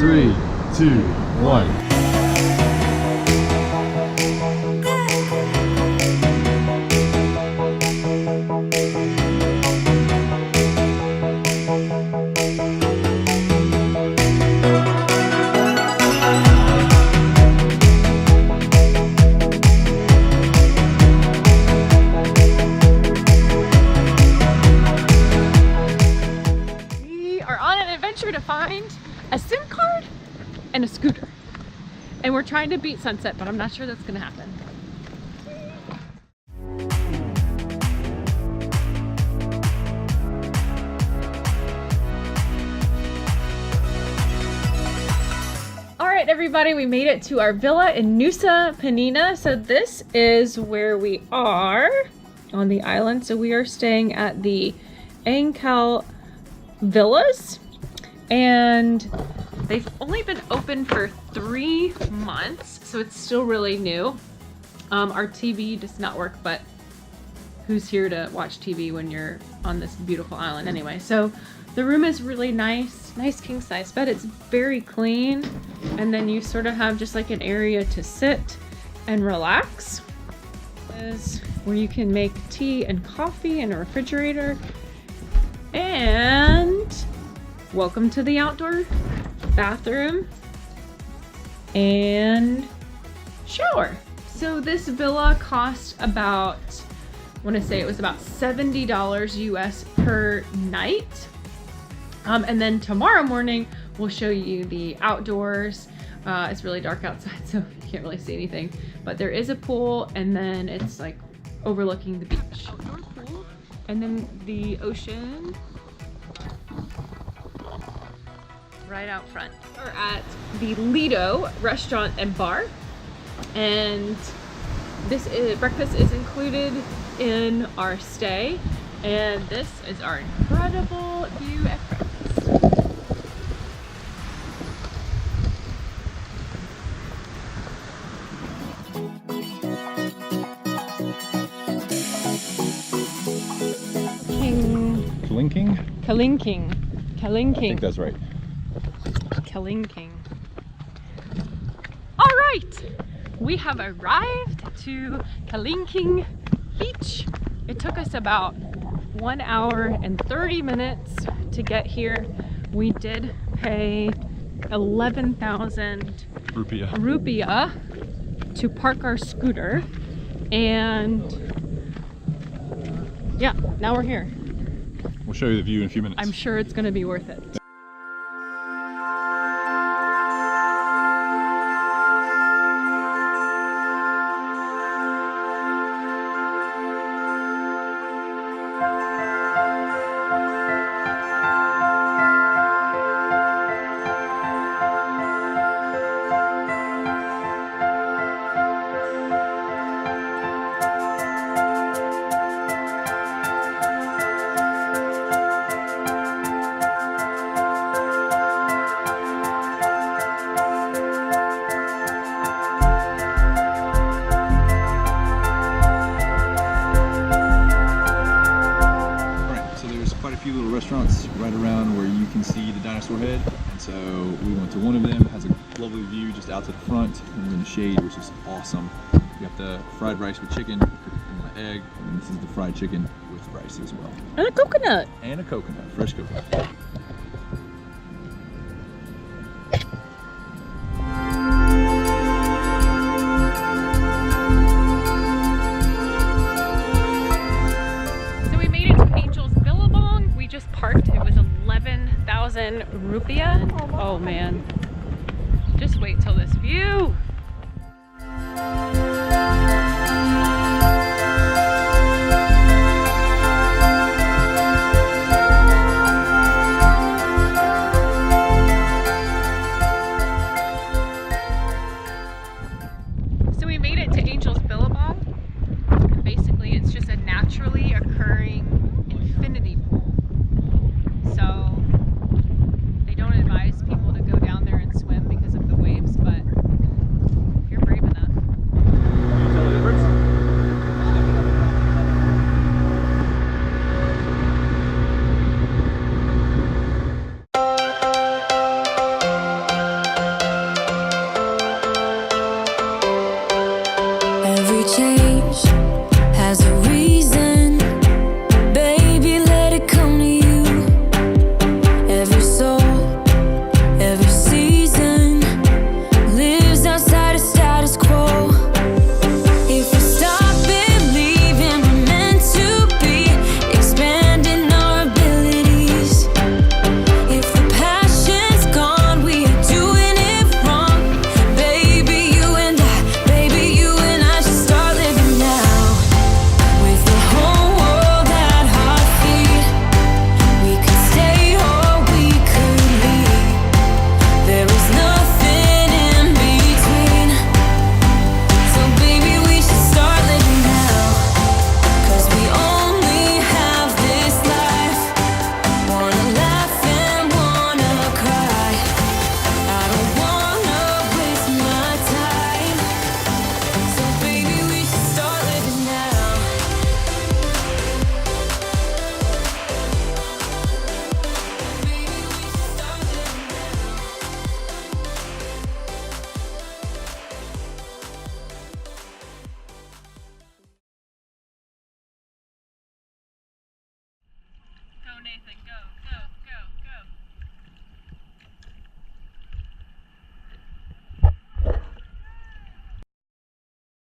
3, 2, 1. To find a SIM card and a scooter, and we're trying to beat sunset, but I'm not sure that's gonna happen. All right, everybody, we made it to our villa in Nusa Penida. So this is where we are on the island. So we are staying at the Angkal Villas. And they've only been open for 3 months, so it's still really new. Our TV does not work, but who's here to watch TV when you're on this beautiful island anyway? So the room is really nice king size bed. It's very clean, and then you sort of have just like an area to sit and relax. This is where you can make tea and coffee in a refrigerator. And welcome to the outdoor bathroom and shower. So this villa cost about, I want to say it was about $70 US per night. And then tomorrow morning we'll show you the outdoors. It's really dark outside, so you can't really see anything, but there is a pool, and then it's like overlooking the beach. Outdoor pool, and then the ocean right out front. We're at the Lido restaurant and bar, and breakfast is included in our stay, and this is our incredible view at breakfast. Kalinking. I think that's right. Kalinking. All right, we have arrived to Kalinking Beach. It took us about 1 hour and 30 minutes to get here. We did pay 11,000 rupiah to park our scooter, and yeah, now we're here. We'll show you the view in a few minutes. I'm sure it's going to be worth it. Restaurants right around where you can see the dinosaur head, and so we went to one of them. It has a lovely view just out to the front, and we're in the shade, which is awesome. We got the fried rice with chicken and the egg, and this is the fried chicken with rice as well. And a coconut. And a coconut, fresh coconut. Parked. It was 11,000 rupiah. Oh man, just wait till this view. So we made it to Angel's Billabong, and basically it's just a naturally occurring infinity pool. So they don't advise people to go down there and swim because of the waves, but if you're brave enough. change has a reason. Baby, let it come to you. Every soul, every season lives outside of status quo. If we stop believing we're meant to be, expanding our abilities. If the passion's gone, we are doing it wrong. Baby, you and I should start living now. With the whole world at our feet, we could stay or we could leave. There is nothing in between. So baby, we should start living now. 'Cause we only have this life. Wanna laugh and wanna cry. I don't wanna waste my time. So baby, we should start living now. Baby, we should start living now. Go Nathan, go.